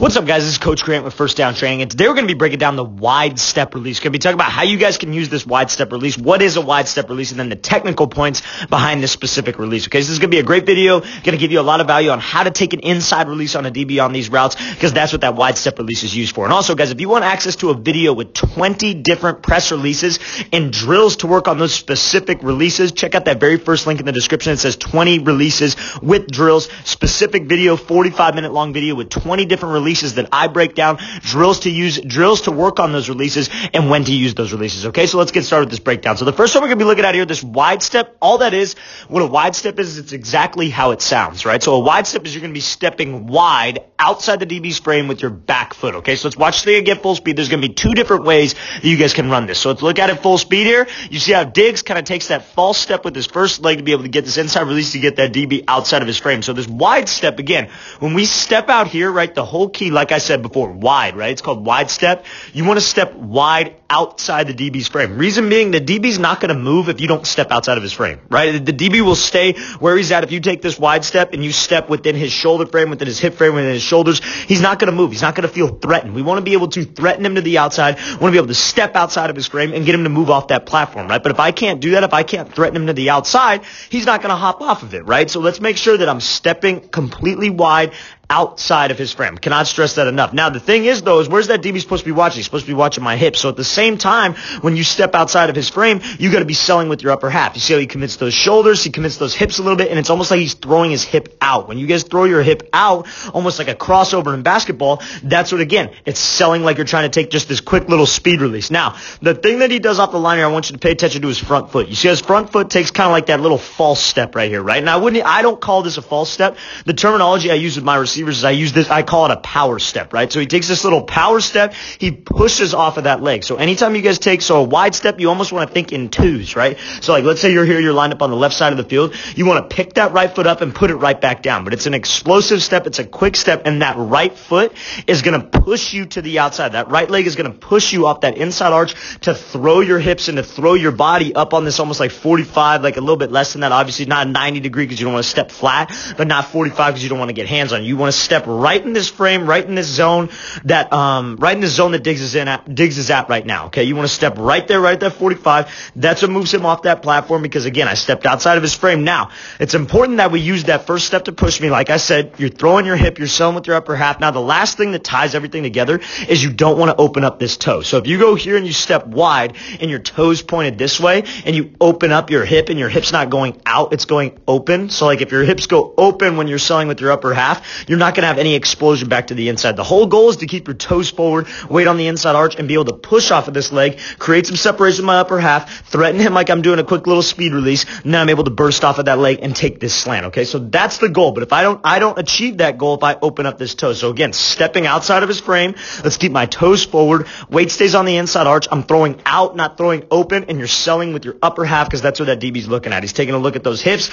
What's up, guys? This is Coach Grant with First Down Training, and today we're going to be breaking down the wide step release. We're going to be talking about how you guys can use this wide step release, what is a wide step release, and then the technical points behind this specific release. Okay, so this is going to be a great video, going to give you a lot of value on how to take an inside release on a DB on these routes, because that's what that wide step release is used for. And also, guys, if you want access to a video with 20 different press releases and drills to work on those specific releases, check out that very first link in the description. It says 20 releases with drills, specific video, 45-minute long video with 20 different releases that I break down, drills to use, drills to work on those releases, and when to use those releases. Okay, so let's get started with this breakdown. So the first one we're going to be looking at here, this wide step, all that is, what a wide step is, it's exactly how it sounds, right? So a wide step is you're going to be stepping wide outside the DB's frame with your back foot, okay? So let's watch the again full speed. There's going to be two different ways that you guys can run this. So let's look at it full speed here. You see how Diggs kind of takes that false step with his first leg to be able to get this inside release to get that DB outside of his frame. So this wide step, again, when we step out here, right, the whole key, like I said before, wide, right? It's called wide step. You want to step wide outside the DB's frame. Reason being, the DB's not going to move if you don't step outside of his frame, right? The DB will stay where he's at. If you take this wide step and you step within his shoulder frame, within his hip frame, within his shoulders, he's not going to move. He's not going to feel threatened. We want to be able to threaten him to the outside. We want to be able to step outside of his frame and get him to move off that platform, right? But if I can't do that, if I can't threaten him to the outside, he's not going to hop off of it, right? So let's make sure that I'm stepping completely wide outside of his frame. Cannot stress that enough. Now, the thing is, though, is where's that DB supposed to be watching? He's supposed to be watching my hips. So at the same time, when you step outside of his frame, you got to be selling with your upper half. You see how he commits those shoulders, he commits those hips a little bit, and it's almost like he's throwing his hip out. When you guys throw your hip out, almost like a crossover in basketball, that's what, again, it's selling like you're trying to take just this quick little speed release. Now, the thing that he does off the line here, I want you to pay attention to his front foot. You see his front foot takes kind of like that little false step right here, right? Now, I don't call this a false step. The terminology I use with my receivers is I call it a power step, right? So he takes this little power step, he pushes off of that leg. So anytime you guys take, a wide step, you almost want to think in twos, right? So like, let's say you're here, you're lined up on the left side of the field. You want to pick that right foot up and put it right back down. But it's an explosive step, it's a quick step, and that right foot is going to push you to the outside. That right leg is going to push you off that inside arch to throw your hips and to throw your body up on this almost like 45, like a little bit less than that. Obviously not 90 degree because you don't want to step flat, but not 45 because you don't want to get hands on it. You want to step right in this frame, right in this zone that Diggs is at right now. Okay, you want to step right there, right at that 45. That's what moves him off that platform because, again, I stepped outside of his frame. Now, it's important that we use that first step to push me. Like I said, you're throwing your hip, you're selling with your upper half. Now, the last thing that ties everything together is you don't want to open up this toe. So if you go here and you step wide and your toes pointed this way and you open up your hip and your hip's not going out, it's going open. So like if your hips go open when you're selling with your upper half, you're not going to have any explosion back to the inside. The whole goal is to keep your toes forward, weight on the inside arch, and be able to push off of this leg, create some separation with my upper half, threaten him like I'm doing a quick little speed release, and then I'm able to burst off of that leg and take this slant, okay? So that's the goal, but if I don't achieve that goal if I open up this toe. So again, stepping outside of his frame, let's keep my toes forward, weight stays on the inside arch, I'm throwing out, not throwing open, and you're selling with your upper half because that's what that DB's looking at. He's taking a look at those hips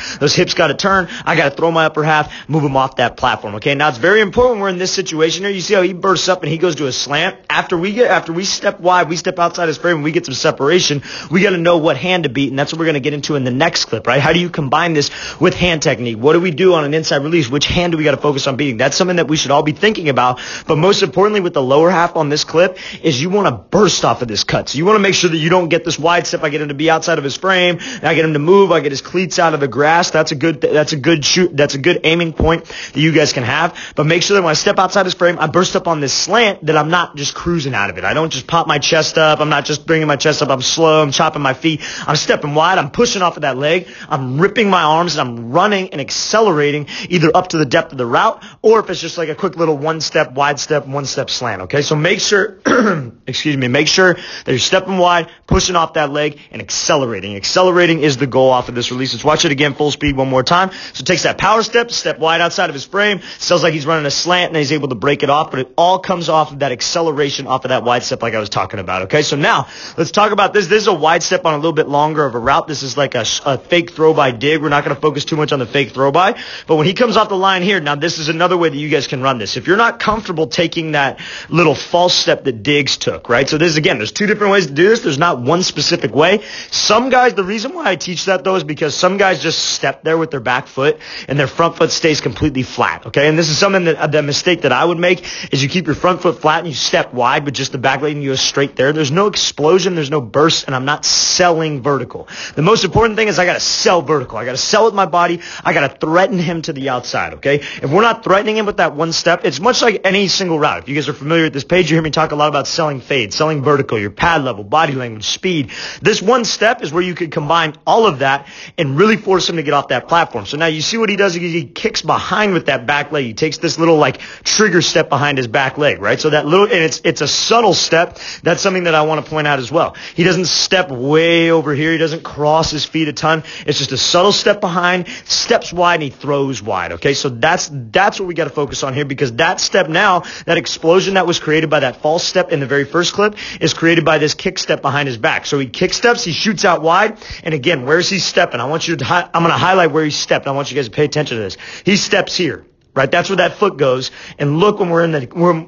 got to turn, I got to throw my upper half, move him off that platform, okay? Now it's very important when we're in this situation here. You see how he bursts up and he goes to a slant. After we step wide, we step outside his frame and we get some separation, we got to know what hand to beat, and that's what we're going to get into in the next clip, right? How do you combine this with hand technique? What do we do on an inside release? Which hand do we got to focus on beating? That's something that we should all be thinking about. But most importantly, with the lower half on this clip, is you want to burst off of this cut. So you want to make sure that you don't get this wide step. I get him to be outside of his frame. I get him to move. I get his cleats out of the grass. That's a good aiming point that you guys can have. But make sure that when I step outside his frame, I burst up on this slant, that I'm not just cruising out of it. I don't just pop my chest up. I'm not just bringing my chest up. I'm slow. I'm chopping my feet. I'm stepping wide. I'm pushing off of that leg. I'm ripping my arms and I'm running and accelerating either up to the depth of the route or if it's just like a quick little one-step, wide step, one-step slant, okay? So make sure, make sure that you're stepping wide, pushing off that leg, and accelerating. Accelerating is the goal off of this release. Let's watch it again full speed one more time. So it takes that power step wide outside of his frame, sells like he's running a slant, and he's able to break it off, but it all comes off of that acceleration off of that wide step like I was talking about, okay? So now, let's talk about this. This is a wide step on a little bit longer of a route. This is like a fake throw by dig. We're not going to focus too much on the fake throw by, but when he comes off the line here, now this is another way that you guys can run this. If you're not comfortable taking that little false step that Diggs took, right? So this, again, there's two different ways to do this. There's not one specific way. Some guys, the reason why I teach that though is because some guys just step there with their back foot and their front foot stays completely flat, okay? And this is something that the mistake that I would make is you keep your front foot flat and you step wide with just the back leg and you go straight there. There's no explosion, there's no burst, and I'm not selling vertical. The most important thing is I got to sell vertical. I got to sell with my body. I got to threaten him to the outside, okay? If we're not threatening him with that one step, it's much like any single route. If you guys are familiar with this page, you hear me talk a lot about selling fade, selling vertical, your pad level, body language, speed. This one step is where you could combine all of that and really force him to get off that platform. So now you see what he does. He kicks behind with that back leg. He takes this little like trigger step behind his back leg, right? So that little, and it's a subtle step. That's something that I want to point out as well. He doesn't step way over here. He doesn't cross his feet a ton. It's just a subtle step behind, steps wide, and he throws wide, okay? So that's what we got to focus on here, because that step now, that explosion that was created by that false step in the very first clip is created by this kick step behind his back. So he kick steps, he shoots out wide, and again, where's he stepping? I'm going to highlight where he stepped. I want you guys to pay attention to this. He steps here. Right, that's where that foot goes. And look, when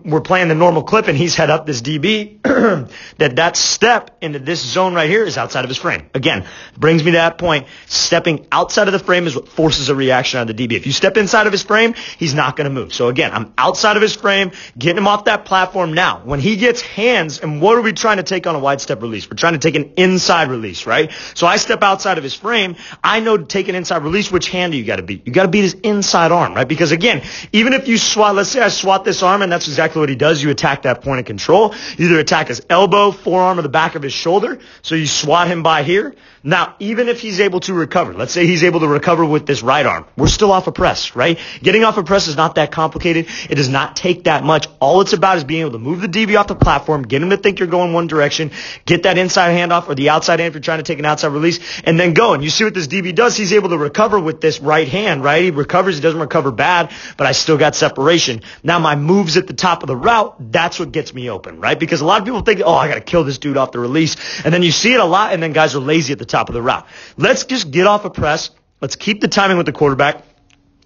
we're playing the normal clip and he's head up this DB, that step into this zone right here is outside of his frame. Again, brings me to that point. Stepping outside of the frame is what forces a reaction on the DB. If you step inside of his frame, he's not going to move. So again, I'm outside of his frame, getting him off that platform. Now, when he gets hands, and what are we trying to take on a wide step release? We're trying to take an inside release, right? So I step outside of his frame. I know to take an inside release, which hand do you got to beat? You got to beat his inside arm, right? Because again, even if you swat, let's say I swat this arm, and that's exactly what he does. You attack that point of control. You either attack his elbow, forearm, or the back of his shoulder. So you swat him by here. Now, even if he's able to recover, let's say he's able to recover with this right arm, we're still off a press, right? Getting off a press is not that complicated. It does not take that much. All it's about is being able to move the DB off the platform, get him to think you're going one direction, get that inside handoff or the outside hand if you're trying to take an outside release, and then go. And you see what this DB does? He's able to recover with this right hand, right? He recovers. He doesn't recover bad, but I still got separation. Now my moves at the top of the route, that's what gets me open, right? Because a lot of people think, oh, I got to kill this dude off the release. And then you see it a lot, and then guys are lazy at the top of the route. Let's just get off a press. Let's keep the timing with the quarterback.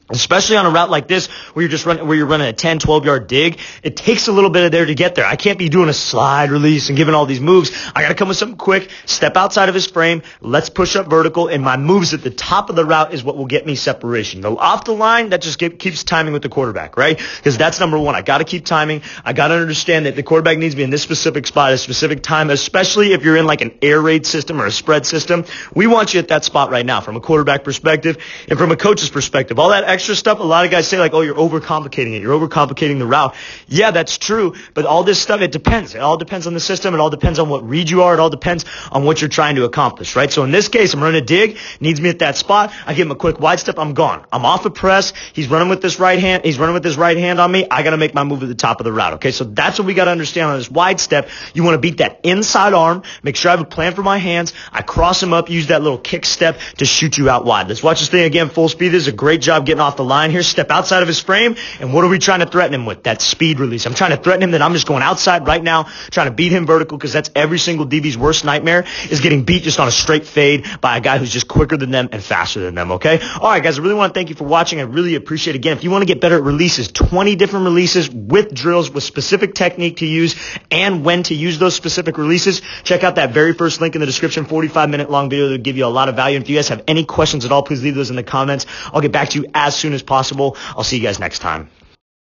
Especially on a route like this where you're running a 10, 12-yard dig. It takes a little bit of there to get there. I can't be doing a slide release and giving all these moves. I got to come with something quick, step outside of his frame, let's push up vertical, and my moves at the top of the route is what will get me separation. The off the line, that just keeps timing with the quarterback, right? Because that's number one. I got to keep timing. I got to understand that the quarterback needs to be in this specific spot at a specific time, especially if you're in like an air raid system or a spread system. We want you at that spot right now from a quarterback perspective and from a coach's perspective. All that extra stuff, a lot of guys say like, oh, you're overcomplicating it. You're overcomplicating the route. Yeah, that's true. But all this stuff, it depends. It all depends on the system. It all depends on what read you are. It all depends on what you're trying to accomplish, right? So in this case, I'm running a dig, needs me at that spot. I give him a quick wide step. I'm gone. I'm off a press. He's running with this right hand. He's running with his right hand on me. I got to make my move at the top of the route. Okay. So that's what we got to understand on this wide step. You want to beat that inside arm. Make sure I have a plan for my hands. I cross him up, use that little kick step to shoot you out wide. Let's watch this thing again. Full speed. This is a great job getting off the line here. Step outside of his frame. And what are we trying to threaten him with? That speed release. I'm trying to threaten him that I'm just going outside right now, trying to beat him vertical, because that's every single DB's worst nightmare, is getting beat just on a straight fade by a guy who's just quicker than them and faster than them, okay? All right, guys, I really want to thank you for watching. I really appreciate it. Again, if you want to get better at releases, 20 different releases with drills, with specific technique to use and when to use those specific releases, check out that very first link in the description, 45-minute long video that will give you a lot of value. And if you guys have any questions at all, please leave those in the comments. I'll get back to you as soon as possible. I'll see you guys next time.